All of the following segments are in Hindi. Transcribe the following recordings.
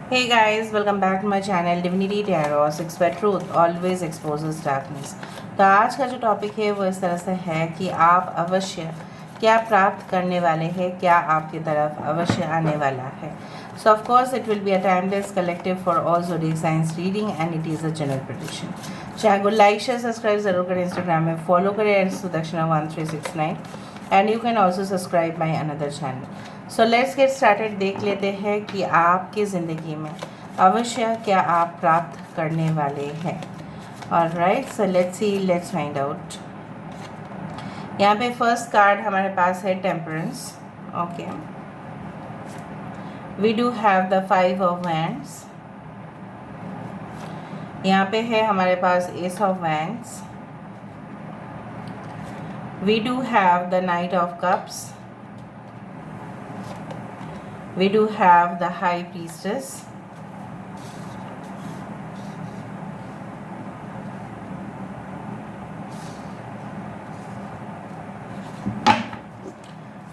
Hey guys, welcome back to my channel Divinity Tarot 6 by Truth always exposes darkness। तो आज का जो टॉपिक है वो इस तरह से है कि आप अवश्य क्या प्राप्त करने वाले हैं, क्या आपकी तरफ अवश्य आने वाला है। सो of course it will be a timeless collective for all zodiac science reading and it is a general prediction. Channel को लाइक शेयर सब्सक्राइब ज़रूर करें, इंस्टाग्राम में फॉलो करें @sudakshinah1369 and you can also subscribe my another channel. So let's get started. देख लेते हैं कि आपकी ज़िंदगी में अवश्य क्या आप प्राप्त करने वाले हैं। Alright, so let's see, let's find out. यहाँ पे फर्स्ट कार्ड हमारे पास है temperance. Okay, we do have the 5 of wands. यहाँ पे है हमारे पास ace of wands. We do have the knight of cups. We do have the High Priestess.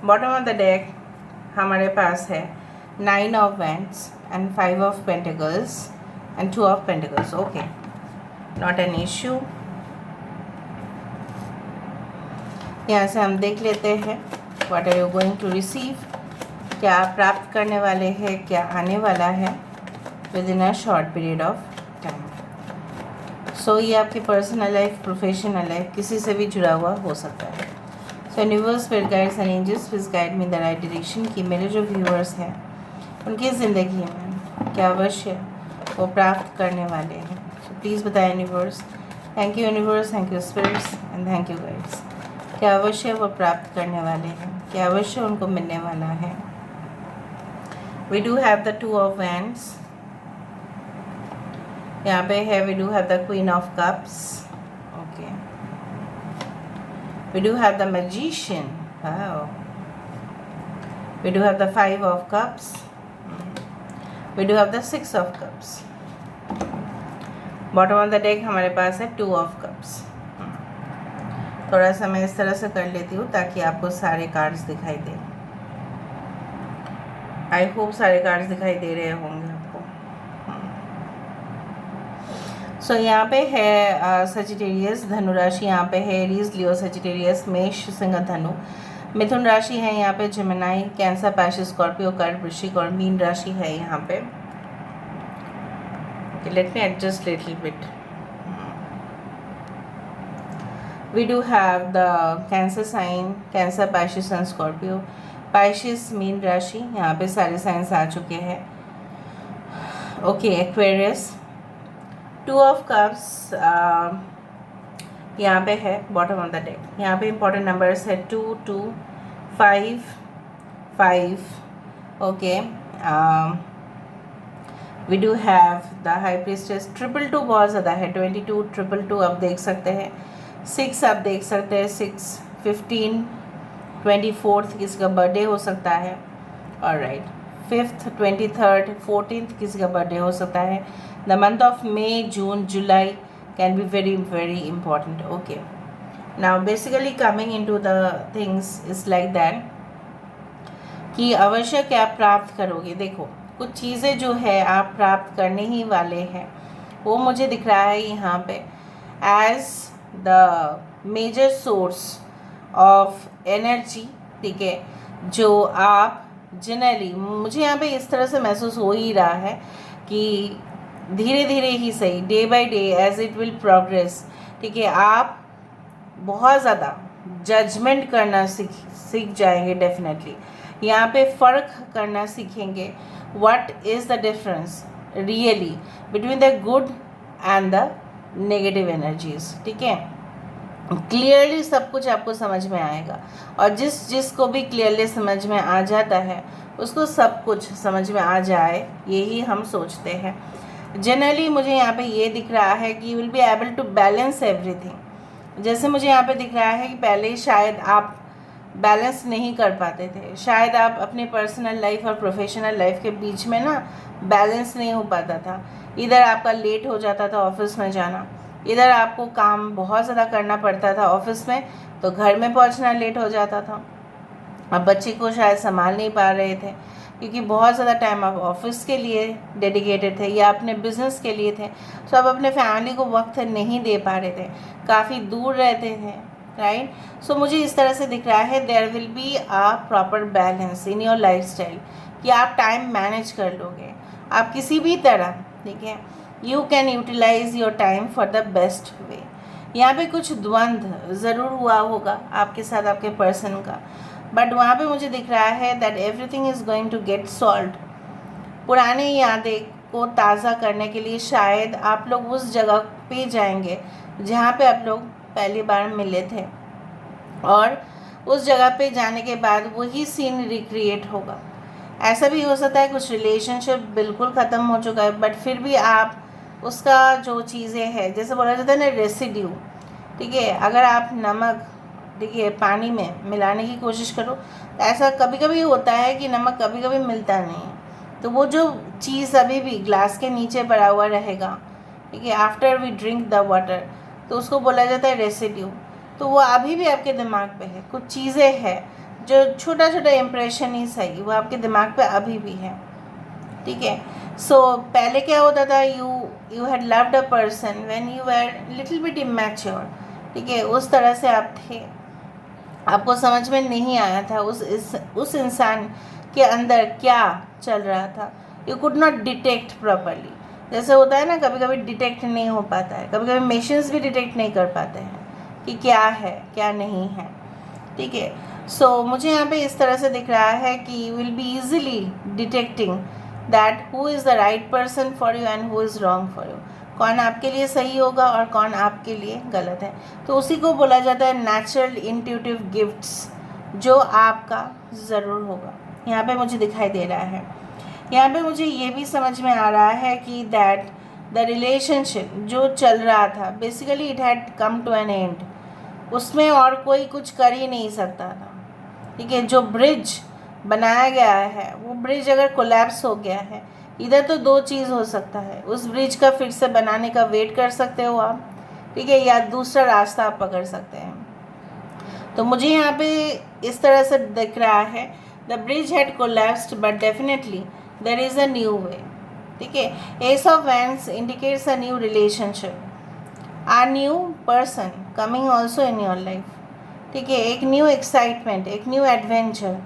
Bottom of the deck हमारे पास है 9 of Wands and 5 of Pentacles and 2 of Pentacles. Okay, not an issue. यहाँ से हम देख लेते हैं what are you going to receive, क्या आप प्राप्त करने वाले हैं, क्या आने वाला है within a short period of time. So ये आपकी पर्सनल लाइफ, प्रोफेशनल लाइफ, किसी से भी जुड़ा हुआ हो सकता है। So universe, spirit guides and angels please guide me in the right direction कि मेरे जो व्यूअर्स हैं उनकी ज़िंदगी में क्या अवश्य वो प्राप्त करने वाले हैं। सो प्लीज़ बताएं universe. Thank you universe, thank you spirits and thank you guides. क्या अवश्य वो प्राप्त करने वाले हैं, क्या अवश्य उनको मिलने वाला है। We do have the 2 of Wands. यहाँ पे है we do have the Queen of Cups. Okay. We do have the Magician. Wow. We do have the 5 of Cups. We do have the 6 of Cups. Bottom of the deck हमारे पास है 2 of Cups. थोड़ा सा मैं इस तरह से कर लेती हूँ ताकि आपको सारे कार्ड्स दिखाई दें। आई होप सारे कार्ड्स दिखाई दे रहे होंगे आपको। सो यहाँ पे है सजिटेरियस, धनु राशि यहाँ पे है एरीज, लियो, सजिटेरियस, मेष, सिंह, धनु। मिथुन राशि है यहाँ पे जेमिनाई, कैंसर, पाइसेस, स्कॉर्पियो, कर्क, वृश्चिक और मीन राशि है यहाँ पे। Let me adjust little bit. We do have the cancer sign, cancer, Pisces and Scorpio. Pisces मीन राशि, यहाँ पे सारे साइंस आ चुके हैं। ओके, एक्वेरियस, 2 ऑफ कप्स यहाँ पे है बॉटम ऑफ द डेक। यहाँ पे इंपॉर्टेंट नंबर्स है 2, 2, 5, 5। Okay, we do have the high priestess. 222 बहुत ज़्यादा है, 22, 222 आप देख सकते हैं। 6 आप देख सकते हैं, 6, 15, 24 किसी का बर्थडे हो सकता है। ऑलराइट, 5th, 23rd, 14th किसी का बर्थडे हो सकता है। The month of May, June, July can be very very important. Okay, now basically coming into the things is like that कि अवश्य क्या प्राप्त करोगे। देखो, कुछ चीज़ें जो है आप प्राप्त करने ही वाले हैं, वो मुझे दिख रहा है यहाँ पे as the major source of energy. ठीक है, जो आप जनरली, मुझे यहाँ पे इस तरह से महसूस हो ही रहा है कि धीरे धीरे ही सही, day by day as it will progress, ठीक है, आप बहुत ज़्यादा जजमेंट करना सीख जाएंगे। डेफिनेटली यहाँ पे फ़र्क करना सीखेंगे। What is the difference really between the good and the negative energies. ठीक है, क्लियरली सब कुछ आपको समझ में आएगा, और जिसको भी क्लियरली समझ में आ जाता है उसको सब कुछ समझ में आ जाए, यही हम सोचते हैं। जनरली मुझे यहाँ पे ये दिख रहा है कि you will be able to balance everything. जैसे मुझे यहाँ पे दिख रहा है कि पहले शायद आप बैलेंस नहीं कर पाते थे, शायद आप अपने पर्सनल लाइफ और प्रोफेशनल लाइफ के बीच में ना बैलेंस नहीं हो पाता था। इधर आपका लेट हो जाता था ऑफिस में जाना, इधर आपको काम बहुत ज़्यादा करना पड़ता था ऑफिस में, तो घर में पहुंचना लेट हो जाता था। अब बच्चे को शायद संभाल नहीं पा रहे थे, क्योंकि बहुत ज़्यादा टाइम आप ऑफिस के लिए डेडिकेटेड थे या अपने बिजनेस के लिए थे, तो आप अपने फैमिली को वक्त नहीं दे पा रहे थे, काफ़ी दूर रहते थे, राइट। सो मुझे इस तरह से दिख रहा है there will be a proper balance in your lifestyle, कि आप टाइम मैनेज कर लोगे आप किसी भी तरह, ठीक है। You can utilize your time for the best way. यहाँ पे कुछ द्वंद्व ज़रूर हुआ होगा आपके साथ, आपके पर्सन का, बट वहाँ पे मुझे दिख रहा है that everything is going to get solved. पुरानी यादें को ताज़ा करने के लिए शायद आप लोग उस जगह पे जाएंगे जहाँ पे आप लोग पहली बार मिले थे, और उस जगह पे जाने के बाद वही सीन रिक्रिएट होगा। ऐसा भी हो सकता है कुछ रिलेशनशिप बिल्कुल ख़त्म हो चुका है, बट फिर भी आप उसका जो चीज़ें हैं, जैसे बोला जाता है ना रेसिड्यू, ठीक है, अगर आप नमक, ठीक है, पानी में मिलाने की कोशिश करो, तो ऐसा कभी कभी होता है कि नमक कभी कभी मिलता नहीं है, तो वो जो चीज़ अभी भी ग्लास के नीचे पड़ा हुआ रहेगा, ठीक है, after we drink the water, तो उसको बोला जाता है रेसिड्यू। तो वो अभी भी आपके दिमाग पे है, कुछ चीज़ें हैं जो छोटा छोटा इम्प्रेशन ही सही, वो आपके दिमाग पे अभी भी है, ठीक है। सो पहले क्या होता था, you had loved a person when you were little bit immature, ठीक है, उस तरह से आप थे, आपको समझ में नहीं आया था उस इंसान के अंदर क्या चल रहा था, you could not detect properly. जैसे होता है ना, कभी कभी डिटेक्ट नहीं हो पाता है, कभी कभी मेशंस भी डिटेक्ट नहीं कर पाते हैं कि क्या है क्या नहीं है, ठीक है। सो मुझे यहाँ पे इस तरह से दिख रहा है कि you will be easily detecting that who is the right person for you and who is wrong for you, कौन आपके लिए सही होगा और कौन आपके लिए गलत है। तो उसी को बोला जाता है नेचुरल इंट्यूटिव गिफ्ट्स, जो आपका ज़रूर होगा, यहाँ पे मुझे दिखाई दे रहा है। यहाँ पे मुझे ये भी समझ में आ रहा है कि दैट द रिलेशनशिप जो चल रहा था basically it had come to an end, उसमें और कोई कुछ कर ही नहीं सकता था, ठीक है। जो ब्रिज बनाया गया है वो ब्रिज अगर कोलैप्स हो गया है, इधर तो दो चीज़ हो सकता है, उस ब्रिज का फिर से बनाने का वेट कर सकते हो आप, ठीक है, या दूसरा रास्ता आप पकड़ सकते हैं। तो मुझे यहाँ पे इस तरह से दिख रहा है the bridge had collapsed but definitely there is a new way, ठीक है। Ace of wands indicates a new relationship, a new person coming also in your life, ठीक है, एक न्यू एक्साइटमेंट, एक न्यू एडवेंचर,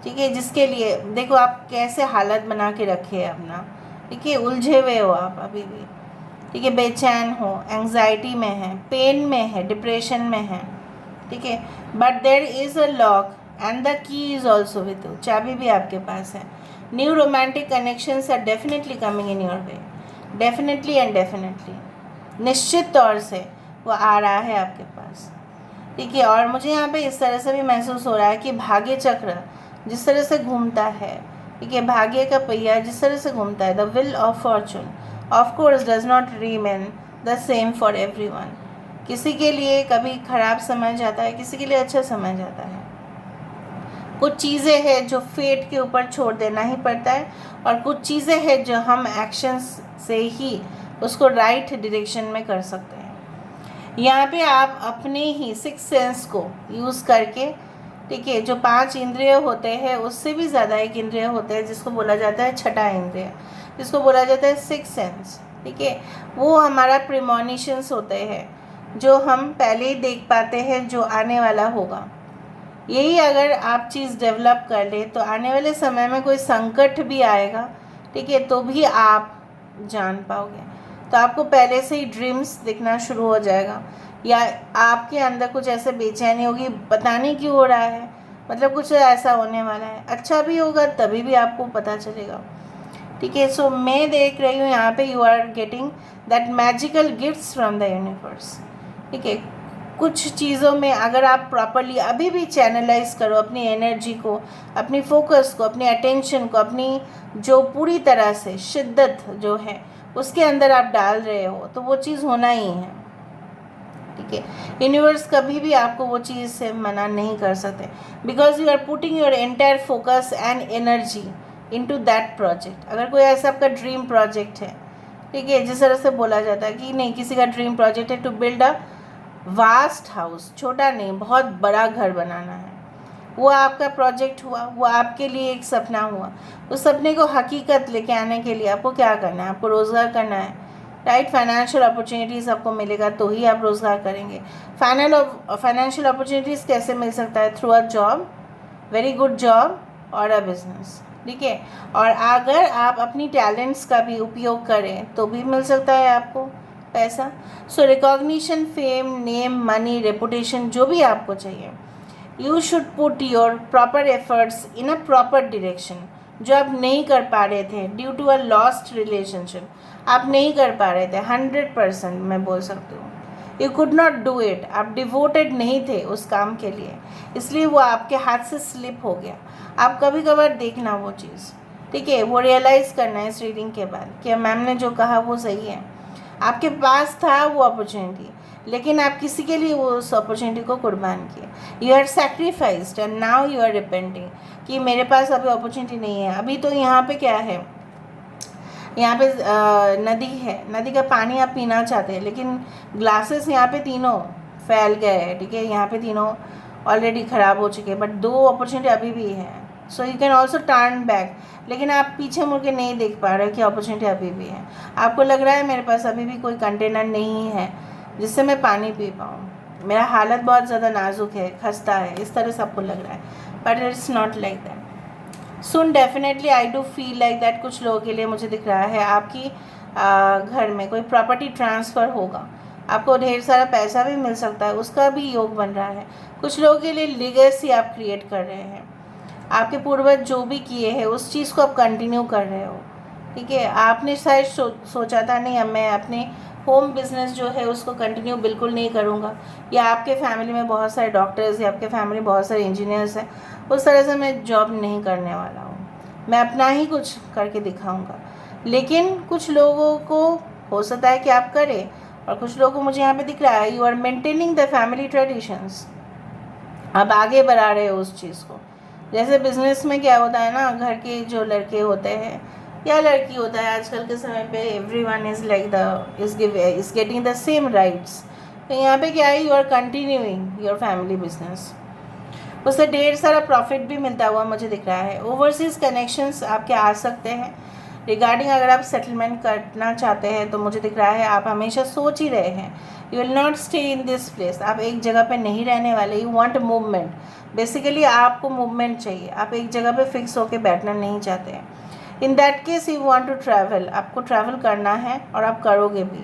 ठीक है, जिसके लिए देखो आप कैसे हालत बना के रखे है अपना, ठीक है, उलझे हुए हो आप अभी भी, ठीक है, बेचैन हो, एंग्जाइटी में है, पेन में है, डिप्रेशन में है, ठीक है, but there is a lock and the key is also with you, चाबी भी आपके पास है। New romantic connections are definitely coming in your way, definitely and definitely, निश्चित तौर से वो आ रहा है आपके पास, ठीक है। और मुझे यहाँ पे इस तरह से भी महसूस हो रहा है कि भाग्य चक्र जिस तरह से घूमता है, ठीक है, भाग्य का पहिया जिस तरह से घूमता है, the wheel of Fortune of course does not remain the same for everyone. किसी के लिए कभी खराब समय जाता है, किसी के लिए अच्छा समय जाता है, कुछ चीज़ें हैं जो फेट के ऊपर छोड़ देना ही पड़ता है, और कुछ चीज़ें हैं जो हम एक्शंस से ही उसको राइट डायरेक्शन में कर सकते हैं। यहाँ पे आप अपने ही सिक्स सेंस को यूज़ करके, ठीक है, जो 5 इंद्रिय होते हैं उससे भी ज़्यादा एक इंद्रिय होता है जिसको बोला जाता है छठा इंद्रिय, जिसको बोला जाता है सिक्स सेंस, ठीक है। वो हमारा प्रीमोनिशंस होते हैं जो हम पहले ही देख पाते हैं जो आने वाला होगा। यही अगर आप चीज़ डेवलप कर ले तो आने वाले समय में कोई संकट भी आएगा, ठीक है, तो भी आप जान पाओगे। तो आपको पहले से ही ड्रीम्स दिखना शुरू हो जाएगा, या आपके अंदर कुछ ऐसे बेचैनी होगी, पता नहीं क्यों हो रहा है, मतलब कुछ ऐसा होने वाला है, अच्छा भी होगा तभी भी आपको पता चलेगा, ठीक है। सो मैं देख रही हूँ यहाँ पे you are getting that magical gifts from the universe, ठीक है। कुछ चीज़ों में अगर आप प्रॉपरली अभी भी चैनलाइज करो अपनी एनर्जी को, अपनी फोकस को, अपनी अटेंशन को, अपनी जो पूरी तरह से शिद्दत जो है उसके अंदर आप डाल रहे हो, तो वो चीज़ होना ही है, ठीक है। यूनिवर्स कभी भी आपको वो चीज़ से मना नहीं कर सकते, because you are putting your entire focus and energy into that project. अगर कोई ऐसा आपका ड्रीम प्रोजेक्ट है, ठीक है, जिस तरह से बोला जाता है कि नहीं किसी का ड्रीम प्रोजेक्ट है to build a vast house, छोटा नहीं बहुत बड़ा घर बनाना है, वो आपका प्रोजेक्ट हुआ, वो आपके लिए एक सपना हुआ। उस सपने को हकीकत लेके आने के लिए आपको क्या करना है? आपको रोज़गार करना है, राइट। फाइनेंशियल अपॉर्चुनिटीज़ आपको मिलेगा तो ही आप रोज़गार करेंगे। फाइनेंशियल अपॉर्चुनिटीज़ कैसे मिल सकता है? Through a job, very good job और अ बिजनेस, ठीक है। और अगर आप अपनी टैलेंट्स का भी उपयोग करें तो भी मिल सकता है आपको पैसा। So recognition, fame, name, money, reputation, जो भी आपको चाहिए, you should put your proper efforts in a proper direction. जो आप नहीं कर पा रहे थे due to a lost relationship, आप नहीं कर पा रहे थे 100%, मैं बोल सकती हूँ, you could not do it, आप डिवोटेड नहीं थे उस काम के लिए, इसलिए वो आपके हाथ से स्लिप हो गया। आप कभी कभार देखना वो चीज़, ठीक है, वो रियलाइज़ करना है इस रीडिंग के बाद कि मैम ने जो कहा वो सही है। आपके पास था वो अपॉर्चुनिटी, लेकिन आप किसी के लिए वो उस अपॉर्चुनिटी को कुर्बान किए। You are sacrificed and now you are repenting कि मेरे पास अभी अपॉर्चुनिटी नहीं है। अभी तो यहाँ पे क्या है, यहाँ पे नदी है, नदी का पानी आप पीना चाहते हैं, लेकिन ग्लासेस यहाँ पे तीनों फैल गए हैं, ठीक है, यहाँ पे तीनों ऑलरेडी ख़राब हो चुके हैं, बट 2 अपॉर्चुनिटी अभी भी है। So you can also turn back, लेकिन आप पीछे मुड़ के नहीं देख पा रहे कि अपॉर्चुनिटी अभी भी है। आपको लग रहा है मेरे पास अभी भी कोई कंटेनर नहीं है जिससे मैं पानी पी पाऊँ, मेरा हालत बहुत ज़्यादा नाजुक है, खस्ता है, इस तरह से आपको लग रहा है, but it's not like that. Soon definitely I do feel like that. कुछ लोगों के लिए मुझे दिख रहा है आपकी घर में कोई प्रॉपर्टी ट्रांसफ़र होगा, आपको ढेर सारा पैसा भी मिल सकता है, उसका भी योग बन रहा है। कुछ लोगों के लिए लीगेसी आप क्रिएट कर रहे हैं, आपके पूर्वज जो भी किए हैं उस चीज़ को आप कंटिन्यू कर रहे हो, ठीक है। आपने शायद सोचा था नहीं, अब मैं अपने होम बिजनेस जो है उसको कंटिन्यू बिल्कुल नहीं करूँगा, या आपके फैमिली में बहुत सारे डॉक्टर्स या आपके फैमिली में बहुत सारे इंजीनियर्स हैं, उस तरह से मैं जॉब नहीं करने वाला हूँ, मैं अपना ही कुछ करके दिखाऊँगा। लेकिन कुछ लोगों को हो सकता है कि आप करें, और कुछ लोगों को मुझे यहाँ पे दिख रहा है you are maintaining the family traditions, आप आगे बढ़ा रहे हो उस चीज़ को। जैसे बिजनेस में क्या होता है ना, घर के जो लड़के होते हैं या लड़की होता है, आजकल के समय पे everyone is like is getting the same rights. तो यहाँ पे क्या है, you are continuing your family business, उससे ढेर सारा प्रॉफिट भी मिलता हुआ मुझे दिख रहा है। ओवरसीज़ कनेक्शंस आपके आ सकते हैं रिगार्डिंग, अगर आप सेटलमेंट करना चाहते हैं तो मुझे दिख रहा है आप हमेशा सोच ही रहे हैं, you will not stay in this place, आप एक जगह पे नहीं रहने वाले, यू वांट मूवमेंट। बेसिकली आपको मूवमेंट चाहिए, आप एक जगह पे फिक्स होकर बैठना नहीं चाहते हैं। In that case you want to travel, आपको ट्रैवल करना है और आप करोगे भी,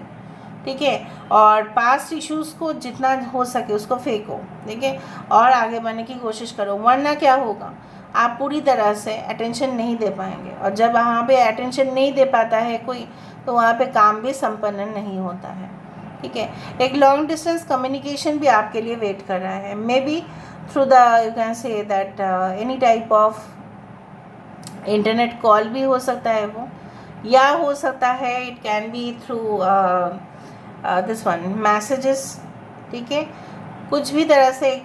ठीक है। और पास्ट इश्यूज़ को जितना हो सके उसको फेंको, ठीक है, और आगे बढ़ने की कोशिश करो, वरना क्या होगा, आप पूरी तरह से अटेंशन नहीं दे पाएंगे, और जब वहाँ पे अटेंशन नहीं दे पाता है कोई, तो वहाँ पे काम भी संपन्न नहीं होता है, ठीक है। एक लॉन्ग डिस्टेंस कम्युनिकेशन भी आपके लिए वेट कर रहा है, may be through the you can say that any type of internet call भी हो सकता है वो, या हो सकता है it can be through this one messages, ठीक है। कुछ भी तरह से एक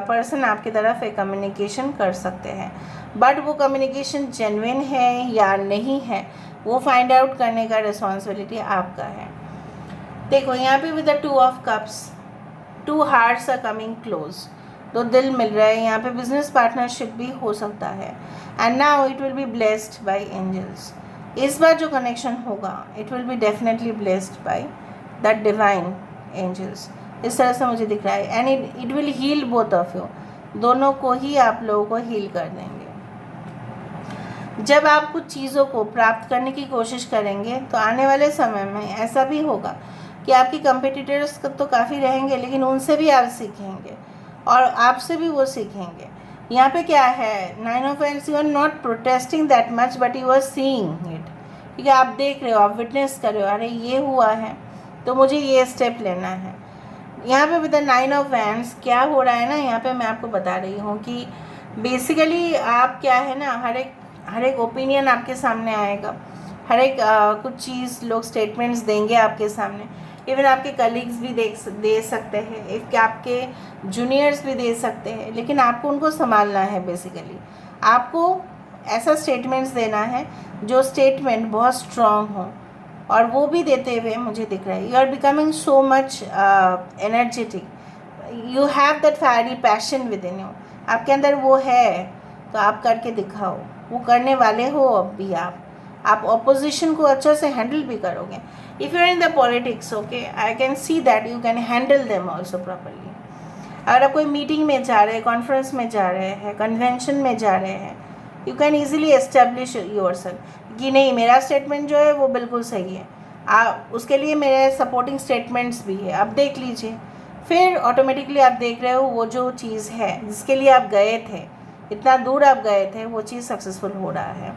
पर्सन आपकी तरफ एक कम्युनिकेशन कर सकते हैं, बट वो कम्युनिकेशन जेन्युइन है या नहीं है वो फाइंड आउट करने का रिस्पॉन्सिबिलिटी आपका है। देखो यहाँ पे with the 2 of cups, 2 hearts are coming close, 2 दिल मिल रहे हैं, यहाँ पे बिजनेस पार्टनरशिप भी हो सकता है, and now it will be blessed by angels. इस बार जो कनेक्शन होगा it will be definitely blessed by the divine angels, इस तरह से मुझे दिख रहा है, and it will heal both of you, दोनों को ही आप लोगों को हील कर देंगे। जब आप कुछ चीज़ों को प्राप्त करने की कोशिश करेंगे तो आने वाले समय में ऐसा भी होगा कि आपकी कंपिटिटर्स तो काफ़ी रहेंगे, लेकिन उनसे भी आप सीखेंगे और आपसे भी वो सीखेंगे। यहाँ पे क्या है, 9 of Wands, you are not protesting that much but you are seeing it, ठीक है, आप देख रहे हो, आप विटनेस कर रहे हो, अरे ये हुआ है तो मुझे ये स्टेप लेना है। यहाँ पे विद द 9 ऑफ Wands क्या हो रहा है ना, यहाँ पे मैं आपको बता रही हूँ कि बेसिकली आप क्या है ना, हर एक ओपिनियन आपके सामने आएगा, हर एक कुछ चीज़ लोग स्टेटमेंट्स देंगे आपके सामने, इवन आपके कलीग्स भी दे सकते हैं, एक आपके जूनियर्स भी दे सकते हैं, लेकिन आपको उनको संभालना है। बेसिकली आपको ऐसा स्टेटमेंट्स देना है जो स्टेटमेंट बहुत स्ट्रॉन्ग हो, और वो भी देते हुए मुझे दिख रहा है you are becoming so much energetic, you have that fiery passion within you, आपके अंदर वो है तो आप करके दिखाओ, वो करने वाले हो अब भी आप ऑपोजिशन को अच्छा से हैंडल भी करोगे। If you are in the politics, okay, I can see that you can handle them also properly. अगर आप कोई मीटिंग में जा रहे हैं, कॉन्फ्रेंस में जा रहे हैं, कन्वेंशन में जा रहे हैं, you can easily establish your self कि नहीं, मेरा स्टेटमेंट जो है वो बिल्कुल सही है, उसके लिए मेरे सपोर्टिंग स्टेटमेंट्स भी है, आप देख लीजिए। फिर ऑटोमेटिकली आप देख रहे हो वो जो चीज़ है जिसके लिए आप गए थे, इतना दूर आप गए थे, वो चीज़ सक्सेसफुल हो रहा है।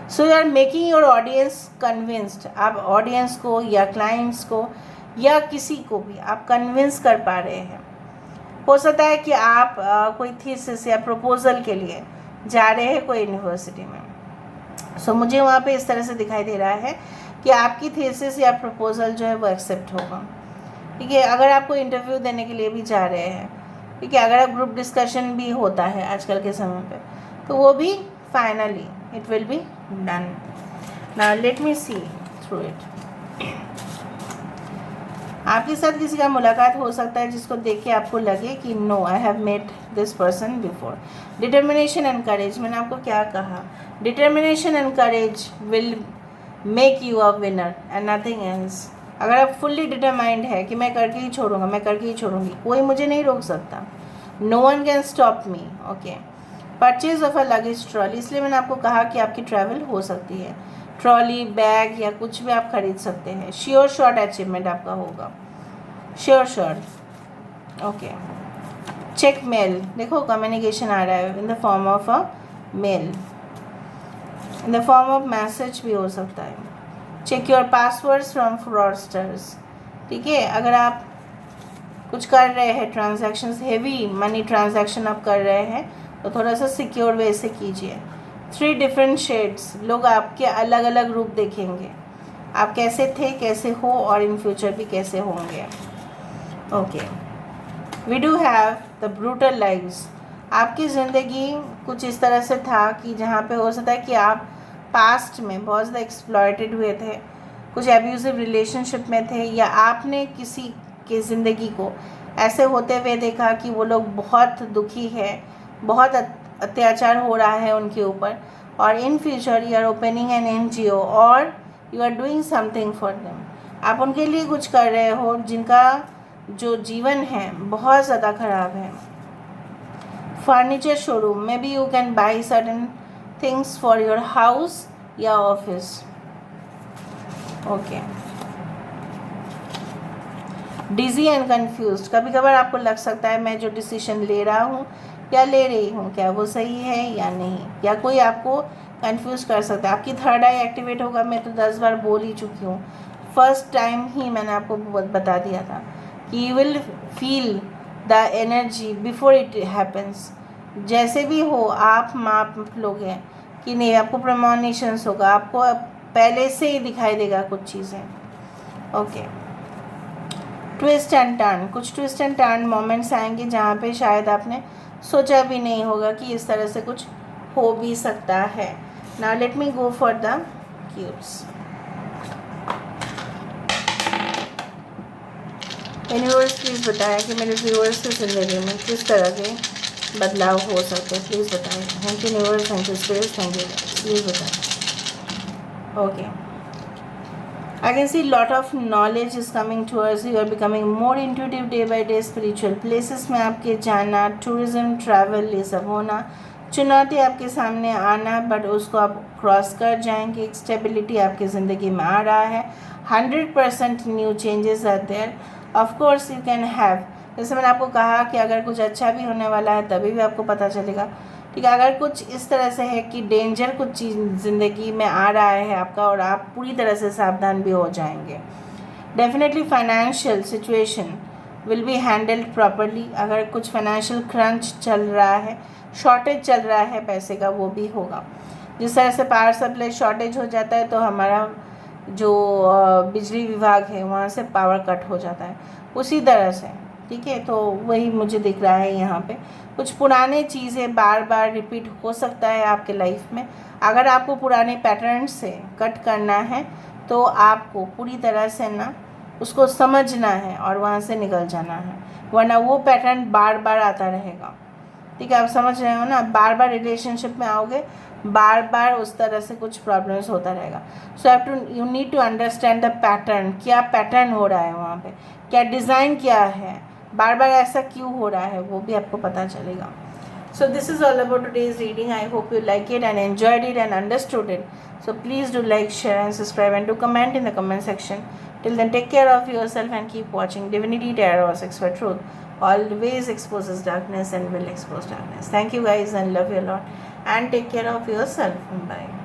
So you are making your audience convinced. आप ऑडियंस को या क्लाइंट्स को या किसी को भी आप कन्विंस कर पा रहे हैं। हो सकता है कि आप कोई थीसिस या प्रपोज़ल के लिए जा रहे हैं कोई यूनिवर्सिटी में, सो मुझे वहाँ पे इस तरह से दिखाई दे रहा है कि आपकी थीसिस या प्रपोज़ल जो है वो एक्सेप्ट होगा। ठीक है, अगर आपको इंटरव्यू देने के लिए भी जा रहे हैं, ठीक है, अगर आप ग्रुप डिस्कशन भी होता है आजकल के समय पे, तो वो भी finally it will be done. Now let me see through it. आपके साथ किसी का मुलाकात हो सकता है जिसको देख के आपको लगे कि no, I have met this person before. Determination and courage, मैंने आपको क्या कहा, determination and courage will make you a winner and nothing else. अगर आप फुल्ली डिटरमाइंड है कि मैं करके ही छोड़ूंगा, मैं करके ही छोड़ूंगी, कोई मुझे नहीं रोक सकता, no one can stop me. Okay, purchase of a luggage trolley, इसलिए मैंने आपको कहा कि आपकी ट्रैवल हो सकती है, ट्रॉली, बैग या कुछ भी आप खरीद सकते हैं। श्योर शॉर्ट अचीवमेंट आपका होगा, sure shot. Okay, check mail, देखो कम्युनिकेशन आ रहा है in the form of a mail, in the form of message भी हो सकता है। Check your passwords from fraudsters. ठीक है, अगर आप कुछ कर रहे हैं ट्रांजैक्शंस, हेवी मनी ट्रांजैक्शन आप कर रहे हैं, तो थोड़ा सा सिक्योर वे से कीजिए। 3 डिफरेंट शेड्स, लोग आपके अलग अलग रूप देखेंगे, आप कैसे थे, कैसे हो और इन फ्यूचर भी कैसे होंगे। Okay, we do have the brutal lives. आपकी ज़िंदगी कुछ इस तरह से था कि जहाँ पे हो सकता है कि आप पास्ट में बहुत ज़्यादा एक्सप्लॉयटेड हुए थे, कुछ एब्यूजिव रिलेशनशिप में थे, या आपने किसी के ज़िंदगी को ऐसे होते हुए देखा कि वो लोग बहुत दुखी है, बहुत अत्याचार हो रहा है उनके ऊपर, और in future you are opening an NGO और you are doing something for them. आप उनके लिए कुछ कर रहे हो जिनका जो जीवन है बहुत ज़्यादा ख़राब है। फर्नीचर शोरूम में भी you can buy certain things for your house या office. Okay, dizzy and confused, कभी कभार आपको लग सकता है मैं जो डिसीजन ले रहा हूँ या ले रही हूँ क्या वो सही है या नहीं, या कोई आपको कंफ्यूज कर सकता है। आपकी थर्ड आई एक्टिवेट होगा, मैं तो 10 बार बोल ही चुकी हूँ, फर्स्ट टाइम ही मैंने आपको बता दिया था कि you will feel the energy before it happens. जैसे भी हो आप माप लोगे कि नहीं, आपको प्रेमोनिशंस होगा, आपको पहले से ही दिखाई देगा कुछ चीज़ें। ओके, ट्विस्ट एंड टर्न, कुछ ट्विस्ट एंड टर्न मोमेंट्स आएंगे जहाँ पे शायद आपने सोचा भी नहीं होगा कि इस तरह से कुछ हो भी सकता है। Now let me go for the cubes. Universe please बताएं कि मेरे व्यूअर्स की ज़िंदगी में किस तरह के बदलाव हो सकते हैं, प्लीज़ बताएं। Thank you universe, thank you spirit, thank you, please बताएं। Okay, I can see lot of knowledge is coming towards you. You are becoming more intuitive day by day. Spiritual places में आपके जाना, tourism, travel, ये सब होना, चुनौती आपके सामने आना, बट उसको आप क्रॉस कर जाएंगे। एक स्टेबिलिटी आपकी ज़िंदगी में आ रहा है। 100% new changes are there. Of course you can have, जैसे मैंने आपको कहा कि अगर कुछ अच्छा भी होने वाला है तभी भी आपको पता चलेगा। ठीक है, अगर कुछ इस तरह से है कि डेंजर कुछ चीज़ ज़िंदगी में आ रहा है आपका, और आप पूरी तरह से सावधान भी हो जाएंगे। Definitely financial situation will be handled properly. अगर कुछ फाइनेंशियल क्रंच चल रहा है, शॉर्टेज चल रहा है पैसे का, वो भी होगा। जिस तरह से पावर सप्लाई शॉर्टेज हो जाता है तो हमारा जो बिजली विभाग है वहाँ से पावर कट हो जाता है, उसी तरह से। ठीक है, तो वही मुझे दिख रहा है यहाँ पे। कुछ पुराने चीज़ें बार बार रिपीट हो सकता है आपके लाइफ में। अगर आपको पुराने पैटर्न से कट करना है तो आपको पूरी तरह से ना उसको समझना है और वहाँ से निकल जाना है, वरना वो पैटर्न बार बार आता रहेगा। ठीक है, आप समझ रहे हो ना, बार बार रिलेशनशिप में आओगे, बार बार उस तरह से कुछ प्रॉब्लम्स होता रहेगा. So you need to understand the pattern, क्या पैटर्न हो रहा है वहाँ पे, क्या डिज़ाइन क्या है, बार बार ऐसा क्यों हो रहा है, वो भी आपको पता चलेगा. So this is all about today's reading. I hope you like it and enjoyed it and understood it. So please do like, share and subscribe and do comment in the comment section. Till then, take care of yourself and keep watching Divinity Tarot or Sex for Truth. Always exposes darkness and will expose darkness. Thank you guys and love you a lot. And take care of yourself. Bye.